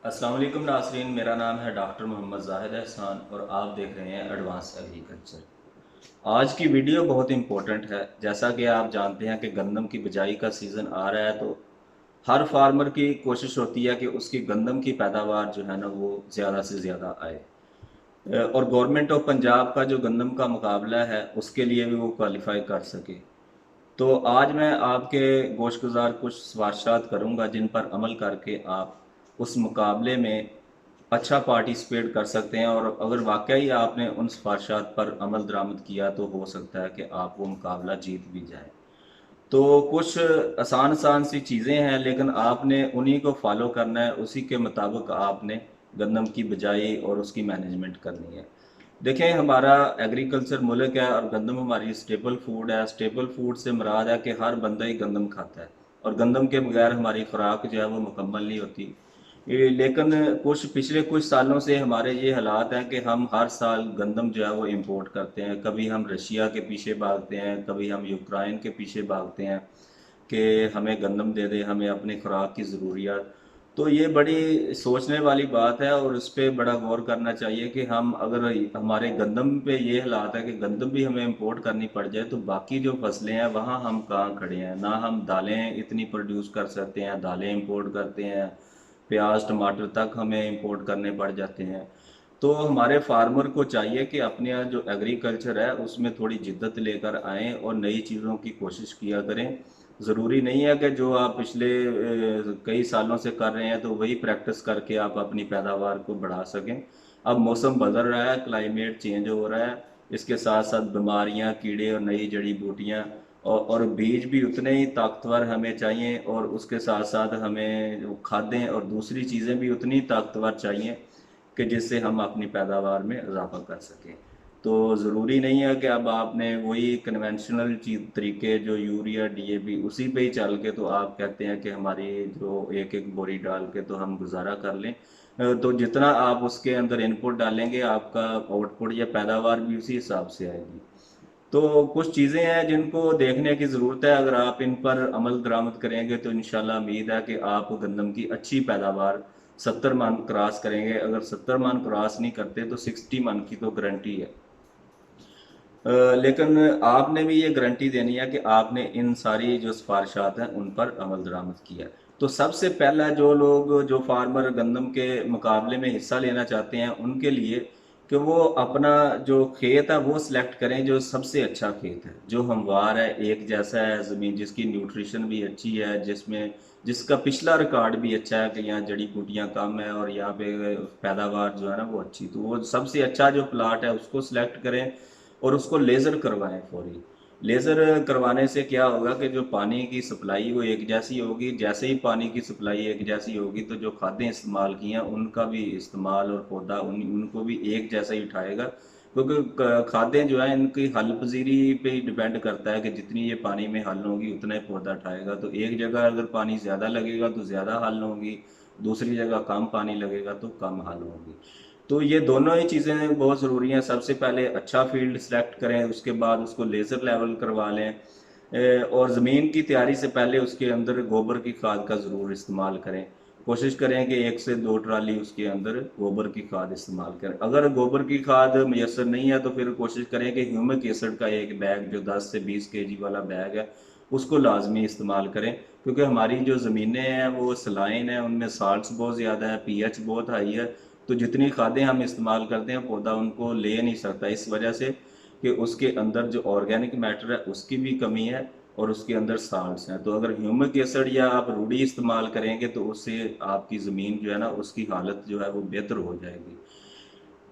अस्सलाम वालेकुम नाज़रीन, मेरा नाम है डॉक्टर मोहम्मद ज़ाहिद एहसान और आप देख रहे हैं एडवांस एग्रीकल्चर। आज की वीडियो बहुत इंपॉर्टेंट है। जैसा कि आप जानते हैं कि गंदम की बिजाई का सीज़न आ रहा है, तो हर फार्मर की कोशिश होती है कि उसकी गंदम की पैदावार जो है ना वो ज़्यादा से ज़्यादा आए। और गवर्नमेंट ऑफ पंजाब का जो गंदम का मुकाबला है उसके लिए भी वो क्वालिफाई कर सके। तो आज मैं आपके गोशगुजार कुछ सिफारिशात करूंगा जिन पर अमल करके आप उस मुकाबले में अच्छा पार्टिसिपेट कर सकते हैं, और अगर वाकई आपने उन सिफारिशात पर अमल दरामद किया तो हो सकता है कि आप वो मुकाबला जीत भी जाएं। तो कुछ आसान आसान सी चीज़ें हैं, लेकिन आपने उन्हीं को फॉलो करना है, उसी के मुताबिक आपने गंदम की बिजाई और उसकी मैनेजमेंट करनी है। देखें, हमारा एग्रीकल्चर मुल्क है और गंदम हमारी स्टेपल फूड है। स्टेपल फूड से मुराद है कि हर बंदा ही गंदम खाता है, और गंदम के बगैर हमारी खुराक जो है वो मुकम्मल नहीं होती। लेकिन पिछले कुछ सालों से हमारे ये हालात हैं कि हम हर साल गंदम जो है वो इंपोर्ट करते हैं। कभी हम रशिया के पीछे भागते हैं, कभी हम यूक्रेन के पीछे भागते हैं कि हमें गंदम दे दे, हमें अपनी खुराक की ज़रूरियात। तो ये बड़ी सोचने वाली बात है और इस पे बड़ा गौर करना चाहिए कि हम अगर हमारे गंदम पे ये हालात है कि गंदम भी हमें इंपोर्ट करनी पड़ जाए, तो बाकी जो फसलें हैं वहाँ हम कहाँ खड़े हैं। ना हम दालें इतनी प्रोड्यूस कर सकते हैं, दालें इंपोर्ट करते हैं, प्याज टमाटर तक हमें इंपोर्ट करने पड़ जाते हैं। तो हमारे फार्मर को चाहिए कि अपने यहाँ जो एग्रीकल्चर है उसमें थोड़ी जिद्दत लेकर आएँ और नई चीज़ों की कोशिश किया करें। ज़रूरी नहीं है कि जो आप पिछले कई सालों से कर रहे हैं तो वही प्रैक्टिस करके आप अपनी पैदावार को बढ़ा सकें। अब मौसम बदल रहा है, क्लाइमेट चेंज हो रहा है, इसके साथ साथ बीमारियां, कीड़े और नई जड़ी बूटियां, और बीज भी उतने ही ताकतवर हमें चाहिए, और उसके साथ साथ हमें खादें और दूसरी चीज़ें भी उतनी ताकतवर चाहिए कि जिससे हम अपनी पैदावार में इजाफा कर सकें। तो ज़रूरी नहीं है कि अब आपने वही कन्वेंशनल चीज तरीके जो यूरिया डीएपी उसी पे ही चल के तो आप कहते हैं कि हमारी जो एक एक बोरी डाल के तो हम गुजारा कर लें। तो जितना आप उसके अंदर इनपुट डालेंगे आपका आउटपुट या पैदावार भी उसी हिसाब से आएगी। तो कुछ चीज़ें हैं जिनको देखने की ज़रूरत है। अगर आप इन पर अमल दरामद करेंगे तो इंशाल्लाह उम्मीद है कि आप गंदम की अच्छी पैदावार 70 मन क्रॉस करेंगे। अगर 70 मन क्रॉस नहीं करते तो 60 मन की तो गारंटी है। लेकिन आपने भी ये गारंटी देनी है कि आपने इन सारी जो सिफारिशात हैं उन पर अमल दरामद किया। तो सबसे पहला जो लोग जो फार्मर गंदम के मुकाबले में हिस्सा लेना चाहते हैं उनके लिए कि वो अपना जो खेत है वो सिलेक्ट करें जो सबसे अच्छा खेत है, जो हमवार है, एक जैसा है ज़मीन, जिसकी न्यूट्रिशन भी अच्छी है, जिसका पिछला रिकॉर्ड भी अच्छा है कि यहाँ जड़ी बूटियाँ कम है और यहाँ पे पैदावार जो है ना वो अच्छी। तो वो सबसे अच्छा जो प्लाट है उसको सिलेक्ट करें और उसको लेज़र करवाएं फौरी। लेज़र करवाने से क्या होगा कि जो पानी की सप्लाई वो एक जैसी होगी। जैसे ही पानी की सप्लाई एक जैसी होगी तो जो खादें इस्तेमाल की हैं उनका भी इस्तेमाल और पौधा उनको भी एक जैसा ही उठाएगा, क्योंकि खादें जो है इनकी हल पजीरी पे ही डिपेंड करता है कि जितनी ये पानी में हल होगी उतना ही पौधा उठाएगा। तो एक जगह अगर पानी ज़्यादा लगेगा तो ज़्यादा हल होगी, दूसरी जगह कम पानी लगेगा तो कम हल होगी। तो ये दोनों ही चीज़ें बहुत ज़रूरी हैं। सबसे पहले अच्छा फील्ड सेलेक्ट करें, उसके बाद उसको लेज़र लेवल करवा लें। और ज़मीन की तैयारी से पहले उसके अंदर गोबर की खाद का ज़रूर इस्तेमाल करें। कोशिश करें कि 1 से 2 ट्राली उसके अंदर गोबर की खाद इस्तेमाल करें। अगर गोबर की खाद मैसर नहीं है तो फिर कोशिश करें कि ह्यूमिक एसिड का एक बैग जो 10 से 20 केजी वाला बैग है उसको लाजमी इस्तेमाल करें, क्योंकि हमारी जो ज़मीनें हैं वो सलाइन है, उनमें साल्ट्स बहुत ज़्यादा है, पीएच बहुत हाई है। तो जितनी खादें हम इस्तेमाल करते हैं पौधा उनको ले नहीं सकता, इस वजह से कि उसके अंदर जो ऑर्गेनिक मैटर है उसकी भी कमी है और उसके अंदर साल्ट्स हैं। तो अगर ह्यूमिक एसिड या आप रूढ़ी इस्तेमाल करेंगे तो उससे आपकी ज़मीन जो है ना उसकी हालत जो है वो बेहतर हो जाएगी।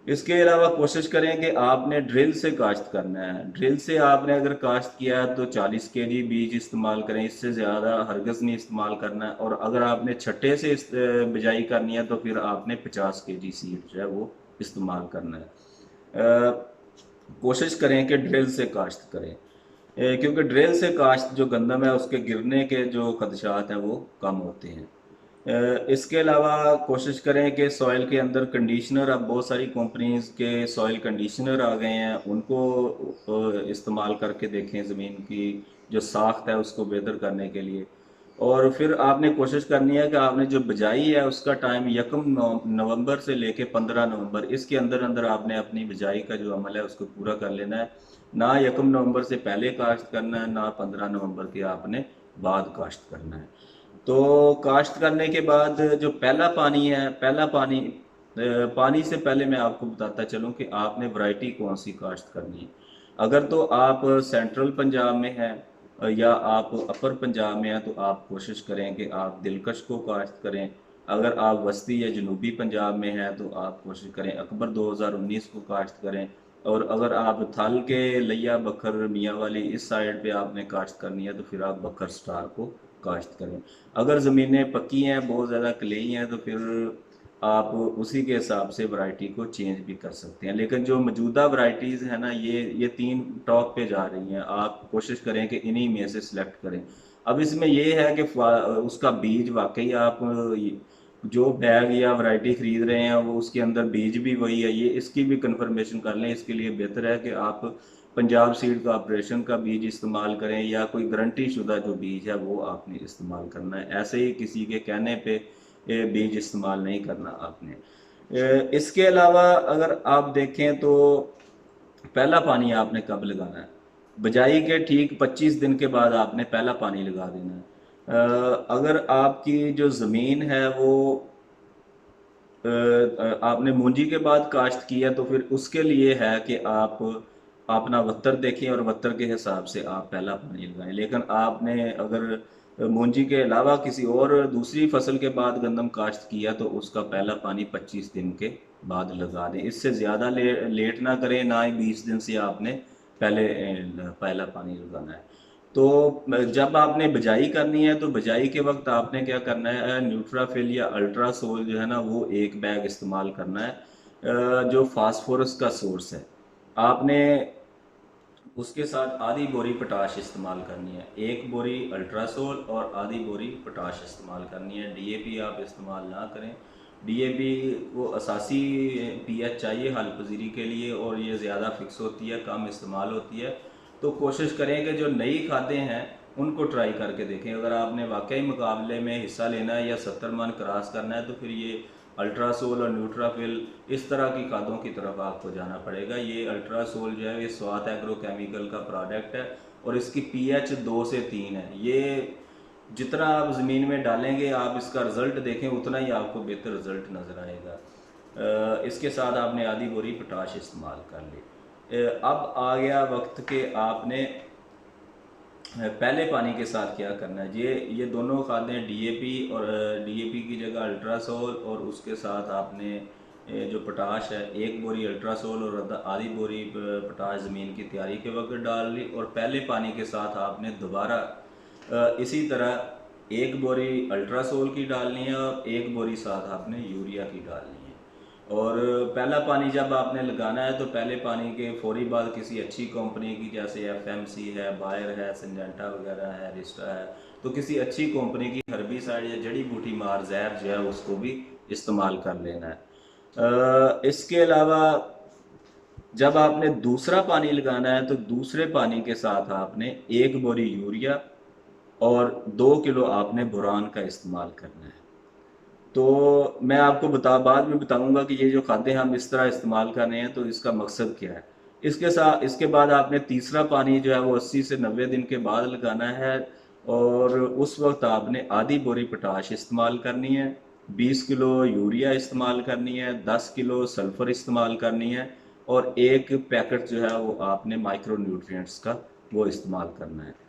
इसके अलावा कोशिश करें कि आपने ड्रिल से काश्त करना है। ड्रिल से आपने अगर काश्त किया है तो 40 केजी बीज इस्तेमाल करें, इससे ज़्यादा हरगज़ नहीं इस्तेमाल करना है। और अगर आपने छट्टे से बिजाई करनी है तो फिर आपने 50 केजी सीड जो है वो इस्तेमाल करना है। कोशिश करें कि ड्रिल से काश्त करें, क्योंकि ड्रिल से काश्त जो गंदम है उसके गिरने के जो खदशात हैं वो कम होते हैं। इसके अलावा कोशिश करें कि सॉइल के अंदर कंडीशनर, अब बहुत सारी कंपनीज के सॉइल कंडीशनर आ गए हैं, उनको इस्तेमाल करके देखें ज़मीन की जो साख्त है उसको बेहतर करने के लिए। और फिर आपने कोशिश करनी है कि आपने जो बिजाई है उसका टाइम 1 नवंबर से लेके 15 नवंबर, इसके अंदर अंदर आपने अपनी बिजाई का जो अमल है उसको पूरा कर लेना है। ना 1 नवंबर से पहले काश्त करना है, ना 15 नवंबर के आपने बाद काश्त करना है। तो काश्त करने के बाद जो पहला पानी है, पहला पानी पानी से पहले मैं आपको बताता चलूं कि आपने वैरायटी कौन सी काश्त करनी है। अगर तो आप सेंट्रल पंजाब में हैं या आप अपर पंजाब में हैं तो आप कोशिश करें कि आप दिलकश को काश्त करें। अगर आप वस्ती या जनूबी पंजाब में हैं तो आप कोशिश करें अकबर 2019 को काश्त करें। और अगर आप थल के लिया बखर मियाँ वाली इस साइड पे आपने काश्त करनी है तो फिर आप बखर स्टार को काश्त करें। अगर ज़मीनें पक्की हैं, बहुत ज़्यादा क्लेई हैं, तो फिर आप उसी के हिसाब से वैरायटी को चेंज भी कर सकते हैं। लेकिन जो मौजूदा वैरायटीज़ है ना, ये तीन टॉप पे जा रही हैं, आप कोशिश करें कि इन्हीं में से सिलेक्ट करें। अब इसमें ये है कि उसका बीज वाकई आप जो बैग या वैरायटी खरीद रहे हैं वो उसके अंदर बीज भी वही है, ये इसकी भी कंफर्मेशन कर लें। इसके लिए बेहतर है कि आप पंजाब सीड कॉरपोरेशन का बीज इस्तेमाल करें या कोई गारंटी शुदा जो बीज है वो आपने इस्तेमाल करना है। ऐसे ही किसी के कहने पे ये बीज इस्तेमाल नहीं करना आपने। इसके अलावा अगर आप देखें तो पहला पानी आपने कब लगाना है? बिजाई के ठीक 25 दिन के बाद आपने पहला पानी लगा देना है। अगर आपकी जो ज़मीन है वो आपने मूंजी के बाद काश्त किया तो फिर उसके लिए है कि आप अपना वत्तर देखें और वत्तर के हिसाब से आप पहला पानी लगाएं। लेकिन आपने अगर मूंजी के अलावा किसी और दूसरी फसल के बाद गंदम काश्त किया तो उसका पहला पानी 25 दिन के बाद लगा दें। इससे ज़्यादा लेट ना करें, ना ही 20 दिन से आपने पहले पहला पानी लगाना है। तो जब आपने बिजाई करनी है तो बिजाई के वक्त आपने क्या करना है, न्यूट्राफिल या अल्ट्रासोल जो है ना वो एक बैग इस्तेमाल करना है, जो फास्फोरस का सोर्स है। आपने उसके साथ आधी बोरी पोटाश इस्तेमाल करनी है। एक बोरी अल्ट्रासोल और आधी बोरी पोटाश इस्तेमाल करनी है। डीएपी आप इस्तेमाल ना करें। डीएपी को असासी पीएच चाहिए हल पजीरी के लिए और ये ज़्यादा फिक्स होती है, कम इस्तेमाल होती है। तो कोशिश करें कि जो नई खादें हैं उनको ट्राई करके देखें। अगर आपने वाकई मुकाबले में हिस्सा लेना है या 70 मन क्रॉस करना है तो फिर ये अल्ट्रासोल और न्यूट्राफिल इस तरह की खादों की तरफ आपको जाना पड़ेगा। ये अल्ट्रासोल जो है ये स्वात एग्रोकेमिकल का प्रोडक्ट है और इसकी पीएच 2 से 3 है। ये जितना आप ज़मीन में डालेंगे आप इसका रिज़ल्ट देखें उतना ही आपको बेहतर रिज़ल्ट नज़र आएगा। इसके साथ आपने आधी बोरी पोटाश इस्तेमाल कर ली। अब आ गया वक्त के आपने पहले पानी के साथ क्या करना है। ये दोनों खादें डीएपी और डीएपी की जगह अल्ट्रासोल और उसके साथ आपने जो पोटाश है, एक बोरी अल्ट्रासोल और आधी बोरी पोटाश ज़मीन की तैयारी के वक्त डाल ली और पहले पानी के साथ आपने दोबारा इसी तरह एक बोरी अल्ट्रासोल की डालनी है और एक बोरी साथ आपने यूरिया की डालनी है। और पहला पानी जब आपने लगाना है तो पहले पानी के फौरी बाद किसी अच्छी कंपनी की, जैसे एफएमसी है, बायर है, सिंजेंटा वगैरह है, रिस्टा है, तो किसी अच्छी कंपनी की हर्बिसाइड या जड़ी बूटी मार जहर जो है उसको भी इस्तेमाल कर लेना है। इसके अलावा जब आपने दूसरा पानी लगाना है तो दूसरे पानी के साथ आपने एक बोरी यूरिया और 2 किलो आपने बोरान का इस्तेमाल करना है। तो मैं आपको बाद में बताऊंगा कि ये जो खाद्य हम इस तरह इस्तेमाल कर रहे हैं तो इसका मकसद क्या है। इसके बाद आपने तीसरा पानी जो है वो 80 से 90 दिन के बाद लगाना है और उस वक्त आपने आधी बोरी पोटाश इस्तेमाल करनी है, 20 किलो यूरिया इस्तेमाल करनी है, 10 किलो सल्फर इस्तेमाल करनी है और एक पैकेट जो है वो आपने माइक्रो न्यूट्रिएंट्स का वो इस्तेमाल करना है।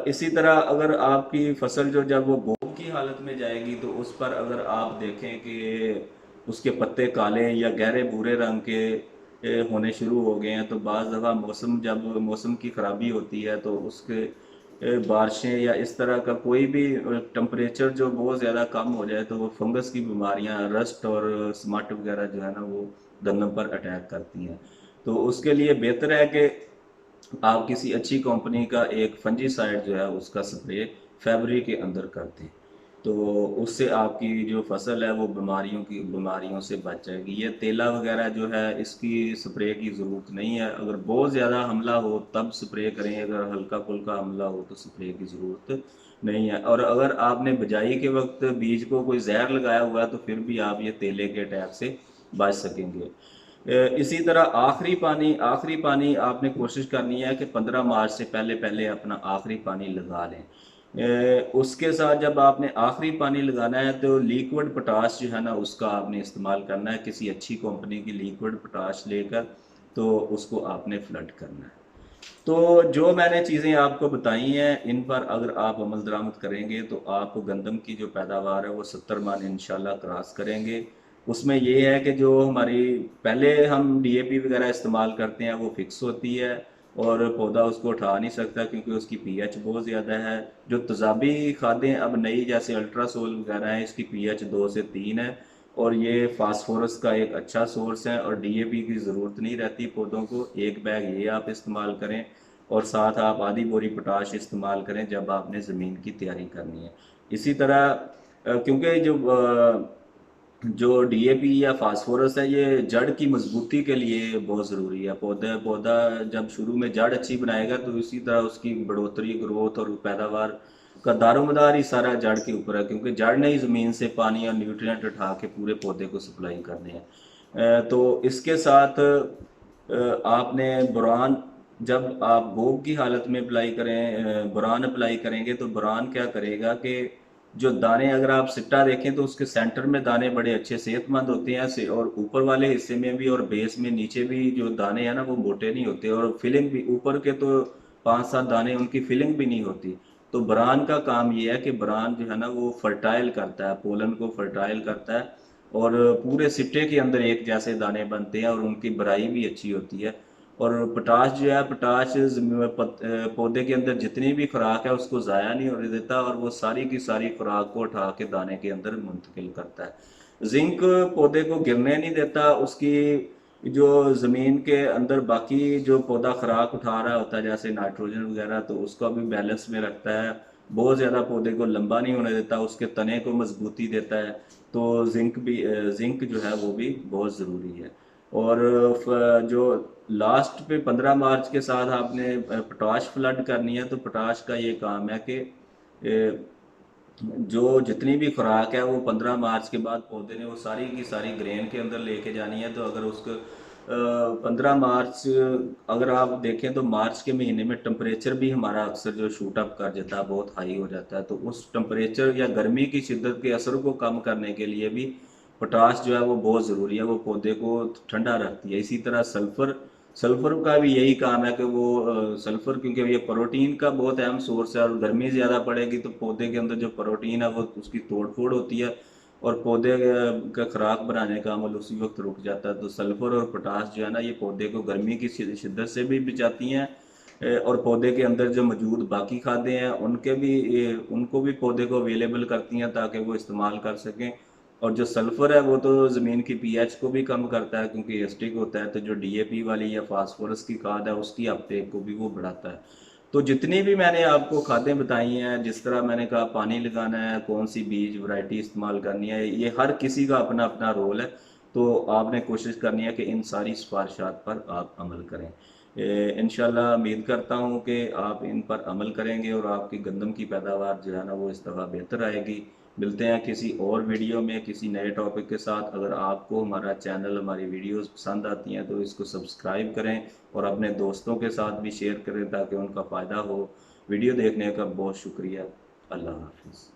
इसी तरह अगर आपकी फसल जो जब वो बोब की हालत में जाएगी तो उस पर अगर आप देखें कि उसके पत्ते काले या गहरे भूरे रंग के होने शुरू हो गए हैं तो बाज़ दफ़ा जब मौसम की ख़राबी होती है तो उसके बारिशें या इस तरह का कोई भी टेम्परेचर जो बहुत ज़्यादा कम हो जाए तो वो फंगस की बीमारियां, रस्ट और स्मट वगैरह जो है ना वो गंदम पर अटैक करती हैं। तो उसके लिए बेहतर है कि आप किसी अच्छी कंपनी का एक फंजीसाइड जो है उसका स्प्रे फैब्रिक के अंदर कर दें। तो उससे आपकी जो फसल है वो बीमारियों से बच जाएगी। ये तेला वगैरह जो है इसकी स्प्रे की ज़रूरत नहीं है। अगर बहुत ज़्यादा हमला हो तब स्प्रे करें, अगर हल्का फुल्का हमला हो तो स्प्रे की ज़रूरत नहीं है। और अगर आपने बिजाई के वक्त बीज को कोई जहर लगाया हुआ है तो फिर भी आप ये तेले के अटैक से बच सकेंगे। इसी तरह आखिरी पानी आपने कोशिश करनी है कि 15 मार्च से पहले पहले अपना आखिरी पानी लगा लें। उसके साथ जब आपने आखिरी पानी लगाना है तो लिक्विड पोटाश जो है ना उसका आपने इस्तेमाल करना है, किसी अच्छी कंपनी की लिक्विड पोटाश लेकर तो उसको आपने फ्लड करना है। तो जो मैंने चीज़ें आपको बताई हैं इन पर अगर आप अमल दरामद करेंगे तो आप गंदम की जो पैदावार है वो 70 मन इंशाल्लाह क्रॉस करेंगे। उसमें ये है कि जो हमारी पहले हम डीएपी वगैरह इस्तेमाल करते हैं वो फिक्स होती है और पौधा उसको उठा नहीं सकता क्योंकि उसकी पीएच बहुत ज़्यादा है। जो तेज़ाबी खादें अब नई जैसे अल्ट्रासोल वगैरह है इसकी पीएच 2 से 3 है और ये फास्फोरस का एक अच्छा सोर्स है और डीएपी की ज़रूरत नहीं रहती पौधों को। एक बैग ये आप इस्तेमाल करें और साथ आप आधी बोरी पोटाश इस्तेमाल करें जब आपने ज़मीन की तैयारी करनी है। इसी तरह क्योंकि जो डीएपी या फास्फोरस है ये जड़ की मजबूती के लिए बहुत ज़रूरी है। पौधा जब शुरू में जड़ अच्छी बनाएगा तो इसी तरह उसकी बढ़ोतरी, ग्रोथ और पैदावार का दारोमदार ही सारा जड़ के ऊपर है क्योंकि जड़ ने ही ज़मीन से पानी और न्यूट्रिएंट उठा के पूरे पौधे को सप्लाई करने हैं। तो इसके साथ आपने बोरान, जब आप गोब की हालत में अप्लाई करें, बोरान अप्लाई करेंगे तो बोरान क्या करेगा कि जो दाने, अगर आप सिट्टा देखें तो उसके सेंटर में दाने बड़े अच्छे सेहतमंद होते हैं से, और ऊपर वाले हिस्से में भी और बेस में नीचे भी जो दाने हैं ना वो मोटे नहीं होते और फिलिंग भी ऊपर के तो 5-7 दाने उनकी फिलिंग भी नहीं होती। तो ब्रान का काम ये है कि ब्रान जो है ना वो फर्टाइल करता है, पोलन को फर्टाइल करता है और पूरे सिट्टे के अंदर एक जैसे दाने बनते हैं और उनकी बराई भी अच्छी होती है। और पोटाश जो है, पोटाश पौधे के अंदर जितनी भी खुराक है उसको ज़ाया नहीं होने देता और वो सारी की सारी खुराक को उठा के दाने के अंदर मुंतकिल करता है। जिंक पौधे को गिरने नहीं देता, उसकी जो ज़मीन के अंदर बाकी जो पौधा खुराक उठा रहा होता है जैसे नाइट्रोजन वगैरह तो उसको भी बैलेंस में रखता है। बहुत ज़्यादा पौधे को लंबा नहीं होने देता, उसके तने को मजबूती देता है। तो जिंक जो है वो भी बहुत ज़रूरी है। और जो लास्ट पे 15 मार्च के साथ आपने पोटाश फ्लड करनी है तो पोटाश का ये काम है कि जो जितनी भी खुराक है वो 15 मार्च के बाद पौधे ने वो सारी की सारी ग्रेन के अंदर लेके जानी है। तो अगर उसको 15 मार्च, अगर आप देखें तो मार्च के महीने में टेम्परेचर भी हमारा अक्सर जो शूट अप कर जाता है, बहुत हाई हो जाता है। तो उस टेम्परेचर या गर्मी की शिद्दत के असर को कम करने के लिए भी पोटाश जो है वो बहुत ज़रूरी है, वो पौधे को ठंडा रखती है। इसी तरह सल्फर, सल्फर का भी यही काम है कि वो सल्फर, क्योंकि ये प्रोटीन का बहुत अहम सोर्स है और गर्मी ज़्यादा पड़ेगी तो पौधे के अंदर जो प्रोटीन है वो उसकी तोड़ फोड़ होती है और पौधे का खुराक बनाने का अमल उसी वक्त रुक जाता है। तो सल्फर और पोटाश जो है ना ये पौधे को गर्मी की शिद्दत से भी बचाती हैं और पौधे के अंदर जो मौजूद बाकी खाद्य हैं उनको भी पौधे को अवेलेबल करती हैं ताकि वो इस्तेमाल कर सकें। और जो सल्फर है वो तो ज़मीन की पीएच को भी कम करता है क्योंकि एसिडिक होता है। तो जो डीएपी वाली या फास्फोरस की खाद है उसकी अपटेक को भी वो बढ़ाता है। तो जितनी भी मैंने आपको खादें बताई हैं, जिस तरह मैंने कहा पानी लगाना है, कौन सी बीज वैरायटी इस्तेमाल करनी है, ये हर किसी का अपना अपना रोल है। तो आपने कोशिश करनी है कि इन सारी सिफारिशात पर आप अमल करें। इंशाल्लाह उम्मीद करता हूँ कि आप इन पर अमल करेंगे और आपकी गंदम की पैदावार जो है ना वो इस दफ़ा बेहतर आएगी। मिलते हैं किसी और वीडियो में किसी नए टॉपिक के साथ। अगर आपको हमारा चैनल, हमारी वीडियोस पसंद आती हैं तो इसको सब्सक्राइब करें और अपने दोस्तों के साथ भी शेयर करें ताकि उनका फ़ायदा हो। वीडियो देखने का बहुत शुक्रिया। अल्लाह हाफिज़।